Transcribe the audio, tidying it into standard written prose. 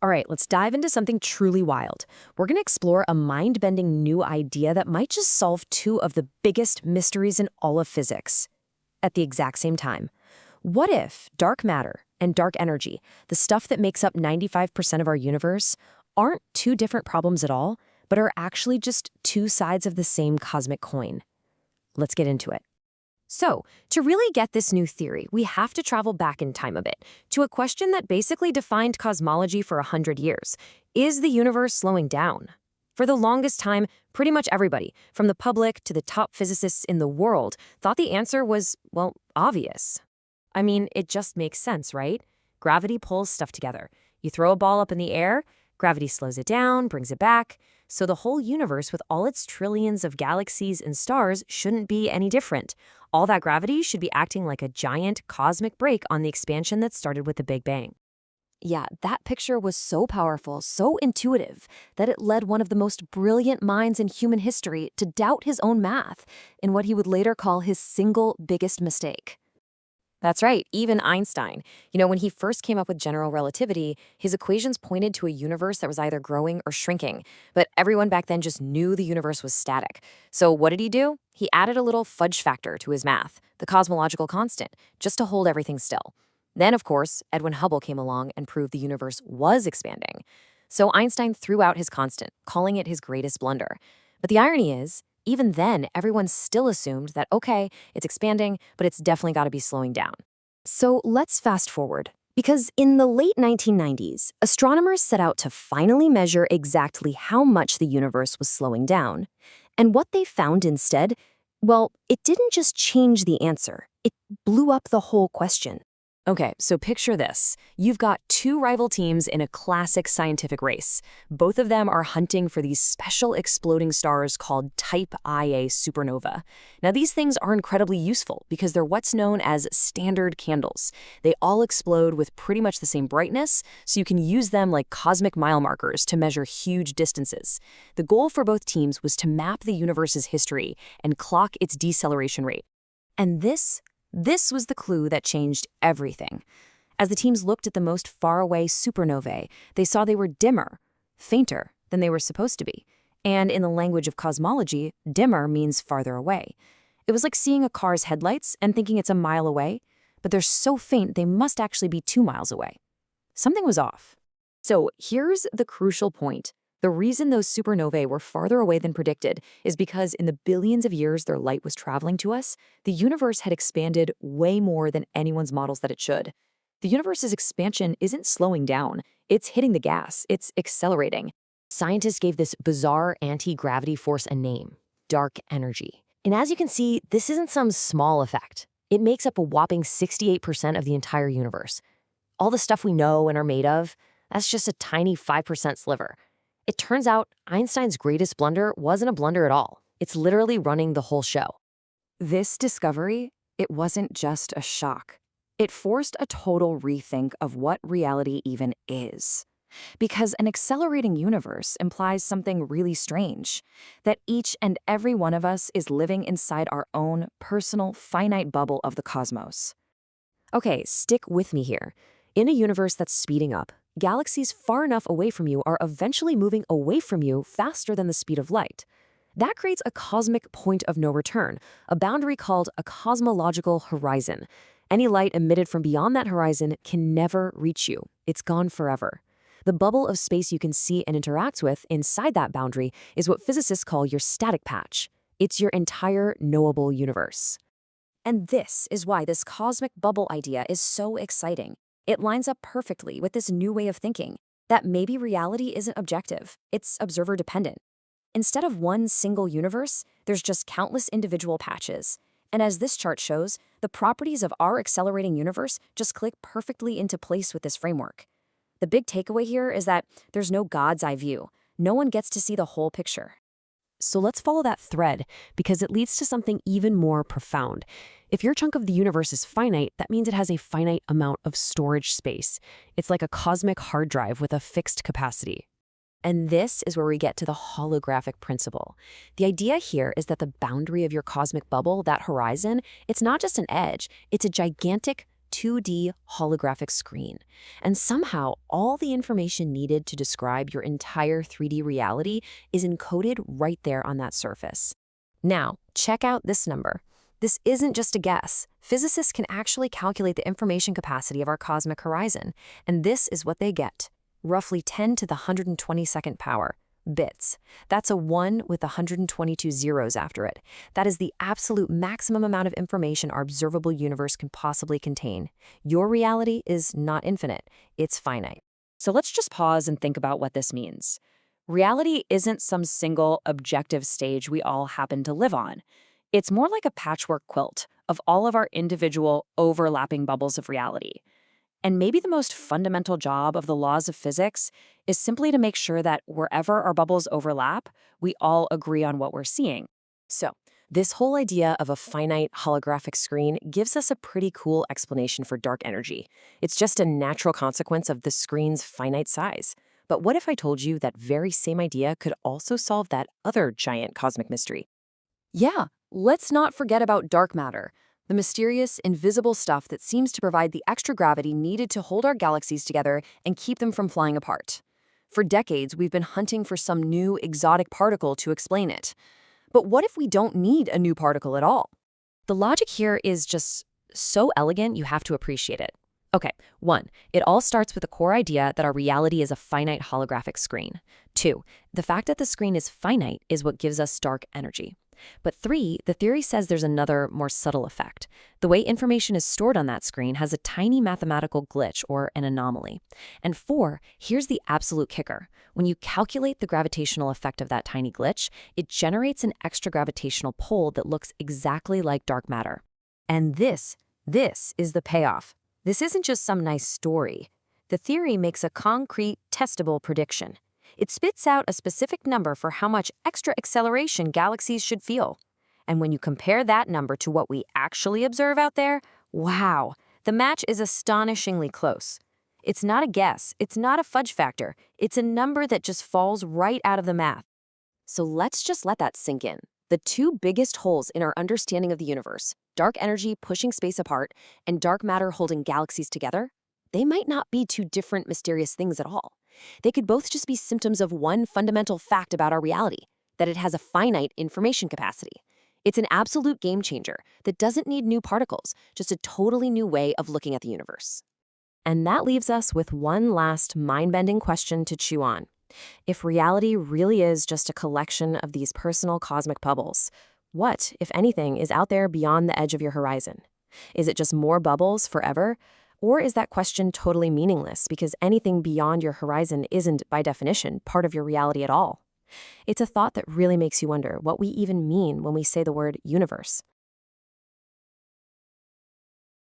All right, let's dive into something truly wild. We're going to explore a mind-bending new idea that might just solve two of the biggest mysteries in all of physics at the exact same time. What if dark matter and dark energy, the stuff that makes up 95% of our universe, aren't two different problems at all, but are actually just two sides of the same cosmic coin? Let's get into it. So, to really get this new theory, we have to travel back in time a bit, to a question that basically defined cosmology for 100 years. Is the universe slowing down? For the longest time, pretty much everybody, from the public to the top physicists in the world, thought the answer was, well, obvious. I mean, it just makes sense, right? Gravity pulls stuff together. You throw a ball up in the air, gravity slows it down, brings it back. So the whole universe, with all its trillions of galaxies and stars, shouldn't be any different. All that gravity should be acting like a giant cosmic brake on the expansion that started with the Big Bang. Yeah, that picture was so powerful, so intuitive, that it led one of the most brilliant minds in human history to doubt his own math in what he would later call his single biggest mistake. That's right, even Einstein. When he first came up with general relativity, his equations pointed to a universe that was either growing or shrinking. But everyone back then just knew the universe was static. So what did he do? He added a little fudge factor to his math, the cosmological constant, just to hold everything still. Then, of course, Edwin Hubble came along and proved the universe was expanding. So Einstein threw out his constant, calling it his greatest blunder. But the irony is, even then, everyone still assumed that, okay, it's expanding, but it's definitely got to be slowing down. So let's fast forward. Because in the late 1990s, astronomers set out to finally measure exactly how much the universe was slowing down. And what they found instead, well, it didn't just change the answer. It blew up the whole question. Okay, so picture this. You've got two rival teams in a classic scientific race. Both of them are hunting for these special exploding stars called Type Ia supernova. Now, these things are incredibly useful because they're what's known as standard candles. They all explode with pretty much the same brightness, so you can use them like cosmic mile markers to measure huge distances. The goal for both teams was to map the universe's history and clock its deceleration rate. And this was the clue that changed everything. As the teams looked at the most faraway supernovae, they saw they were dimmer, fainter than they were supposed to be. And in the language of cosmology, dimmer means farther away. It was like seeing a car's headlights and thinking it's a mile away, but they're so faint they must actually be 2 miles away. Something was off. So here's the crucial point. The reason those supernovae were farther away than predicted is because in the billions of years their light was traveling to us, the universe had expanded way more than anyone's models that it should. The universe's expansion isn't slowing down. It's hitting the gas. It's accelerating. Scientists gave this bizarre anti-gravity force a name: dark energy. And as you can see, this isn't some small effect. It makes up a whopping 68% of the entire universe. All the stuff we know and are made of, that's just a tiny 5% sliver. It turns out Einstein's greatest blunder wasn't a blunder at all. It's literally running the whole show. This discovery, it wasn't just a shock. It forced a total rethink of what reality even is. Because an accelerating universe implies something really strange, that each and every one of us is living inside our own personal, finite bubble of the cosmos. Okay, stick with me here. In a universe that's speeding up, galaxies far enough away from you are eventually moving away from you faster than the speed of light. That creates a cosmic point of no return, a boundary called a cosmological horizon. Any light emitted from beyond that horizon can never reach you. It's gone forever. The bubble of space you can see and interact with inside that boundary is what physicists call your static patch. It's your entire knowable universe. And this is why this cosmic bubble idea is so exciting. It lines up perfectly with this new way of thinking, that maybe reality isn't objective, it's observer-dependent. Instead of one single universe, there's just countless individual patches. And as this chart shows, the properties of our accelerating universe just click perfectly into place with this framework. The big takeaway here is that there's no God's eye view. No one gets to see the whole picture. So let's follow that thread, because it leads to something even more profound. If your chunk of the universe is finite, that means it has a finite amount of storage space. It's like a cosmic hard drive with a fixed capacity. And this is where we get to the holographic principle. The idea here is that the boundary of your cosmic bubble, that horizon, it's not just an edge, it's a gigantic 2D holographic screen. And somehow, all the information needed to describe your entire 3D reality is encoded right there on that surface. Now, check out this number. This isn't just a guess. Physicists can actually calculate the information capacity of our cosmic horizon, and this is what they get. Roughly 10 to the 122nd power, bits. That's a 1 with 122 zeros after it. That is the absolute maximum amount of information our observable universe can possibly contain. Your reality is not infinite, it's finite. So let's just pause and think about what this means. Reality isn't some single objective stage we all happen to live on. It's more like a patchwork quilt of all of our individual overlapping bubbles of reality. And maybe the most fundamental job of the laws of physics is simply to make sure that wherever our bubbles overlap, we all agree on what we're seeing. So, this whole idea of a finite holographic screen gives us a pretty cool explanation for dark energy. It's just a natural consequence of the screen's finite size. But what if I told you that very same idea could also solve that other giant cosmic mystery? Yeah, let's not forget about dark matter, the mysterious, invisible stuff that seems to provide the extra gravity needed to hold our galaxies together and keep them from flying apart. For decades, we've been hunting for some new, exotic particle to explain it. But what if we don't need a new particle at all? The logic here is just so elegant you have to appreciate it. Okay, 1. It all starts with the core idea that our reality is a finite holographic screen. 2. The fact that the screen is finite is what gives us dark energy. But 3, the theory says there's another, more subtle effect. The way information is stored on that screen has a tiny mathematical glitch or an anomaly. And 4, here's the absolute kicker. When you calculate the gravitational effect of that tiny glitch, it generates an extra gravitational pull that looks exactly like dark matter. And this is the payoff. This isn't just some nice story. The theory makes a concrete, testable prediction. It spits out a specific number for how much extra acceleration galaxies should feel. And when you compare that number to what we actually observe out there, wow, the match is astonishingly close. It's not a guess, it's not a fudge factor, it's a number that just falls right out of the math. So let's just let that sink in. The two biggest holes in our understanding of the universe, dark energy pushing space apart and dark matter holding galaxies together, they might not be two different mysterious things at all. They could both just be symptoms of one fundamental fact about our reality, that it has a finite information capacity. It's an absolute game changer that doesn't need new particles, just a totally new way of looking at the universe. And that leaves us with one last mind-bending question to chew on. If reality really is just a collection of these personal cosmic bubbles, what, if anything, is out there beyond the edge of your horizon? Is it just more bubbles forever? Or is that question totally meaningless because anything beyond your horizon isn't, by definition, part of your reality at all? It's a thought that really makes you wonder what we even mean when we say the word universe.